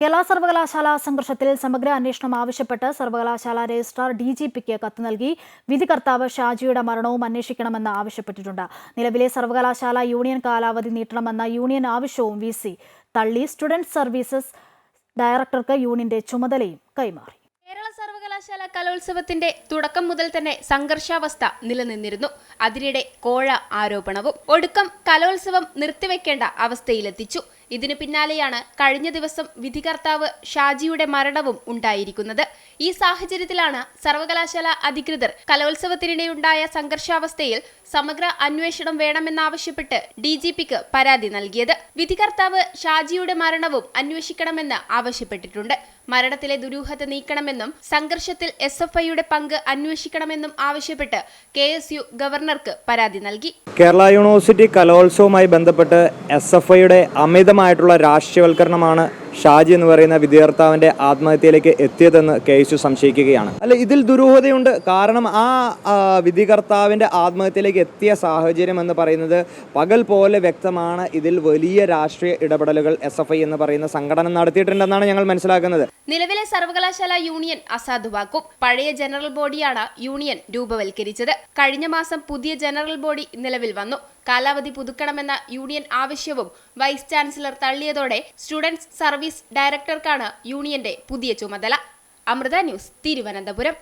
കേരള സർവകലാശാല സംഘർഷത്തിൽ സമഗ്ര അന്വേഷണം ആവശ്യപ്പെട്ട് സർവകലാശാല രജിസ്ട്രാർ DGPക്ക് കത്ത് നൽകി. വിധികർത്താവ് ഷാജിയുടെ മരണവും അന്വേഷിക്കണമെന്ന് ആവശ്യപ്പെട്ടിട്ടുണ്ട്. നിലവിലെ സർവകലാശാല യൂണിയൻ കാലാവധി നീട്ടണമെന്ന യൂണിയൻ ആവശ്യവും VC തള്ളി. സ്റ്റുഡന്റ് സർവീസസ് ഡയറക്ടർക്ക് യൂണിയന്റെ ചുമതലയും കൈമാറി. കേരള സർവകലാശാല കലോത്സവത്തിന്റെ തുടക്കം മുതൽ തന്നെ സംഘർഷാവസ്ഥ നിലനിന്നിരുന്നു. അതിനിടെ കോഴ ആരോപണവും ഒടുക്കം കലോത്സവം നിർത്തിവെക്കേണ്ട അവസ്ഥയിലെത്തിച്ചു. ഇതിനു പിന്നാലെയാണ് കഴിഞ്ഞ ദിവസം വിധികർത്താവ് ഷാജിയുടെ മരണവും ഉണ്ടായിരിക്കുന്നത്. ഈ സാഹചര്യത്തിലാണ് സർവകലാശാല അധികൃതർ കലോത്സവത്തിനിടെയുണ്ടായ സംഘർഷാവസ്ഥയിൽ സമഗ്ര അന്വേഷണം വേണമെന്നാവശ്യപ്പെട്ട് DGPക്ക് പരാതി നൽകിയത്. വിധികർത്താവ് ഷാജിയുടെ മരണവും അന്വേഷിക്കണമെന്ന് ആവശ്യപ്പെട്ടിട്ടുണ്ട്. മരണത്തിലെ ദുരൂഹത നീക്കണമെന്നും സംഘർഷത്തിൽ SFIയുടെ പങ്ക് അന്വേഷിക്കണമെന്നും ആവശ്യപ്പെട്ട് KSU ഗവർണർക്ക് പരാതി നൽകി. കേരള യൂണിവേഴ്സിറ്റി കലോത്സവവുമായി ബന്ധപ്പെട്ട് SFIയുടെ അമിതമായിട്ടുള്ള രാഷ്ട്രീയവൽക്കരണമാണ് ഷാജി എന്ന് പറയുന്ന വിധികർത്താവിൻ്റെ ആത്മഹത്യയിലേക്ക് എത്തിയതെന്ന് KSU സംശയിക്കുകയാണ്. അല്ല, ഇതിൽ ദുരൂഹതയുണ്ട്. കാരണം ആ വിധികർത്താവിൻ്റെ ആത്മഹത്യയിലേക്ക് എത്തിയ സാഹചര്യം എന്ന് പറയുന്നത് പകൽ പോലെ വ്യക്തമാണ്. ഇതിൽ വലിയ രാഷ്ട്രീയ ഇടപെടലുകൾ SFI എന്ന് പറയുന്ന സംഘടന നടത്തിയിട്ടുണ്ടെന്നാണ് ഞങ്ങൾ മനസ്സിലാക്കുന്നത്. നിലവിലെ സർവകലാശാല യൂണിയൻ അസാധുവാക്കും. പഴയ ജനറൽ ബോഡിയാണ് യൂണിയൻ രൂപവൽക്കരിച്ചത്. കഴിഞ്ഞ മാസം പുതിയ ജനറൽ ബോഡി നിലവിൽ വന്നു. കാലാവധി പുതുക്കണമെന്ന യൂണിയൻ ആവശ്യവും വൈസ് ചാൻസലർ തള്ളിയതോടെ സ്റ്റുഡന്റ്സ് സർവീസ് ഡയറക്ടർക്കാണ് യൂണിയന്റെ പുതിയ ചുമതല. അമൃത ന്യൂസ്, തിരുവനന്തപുരം.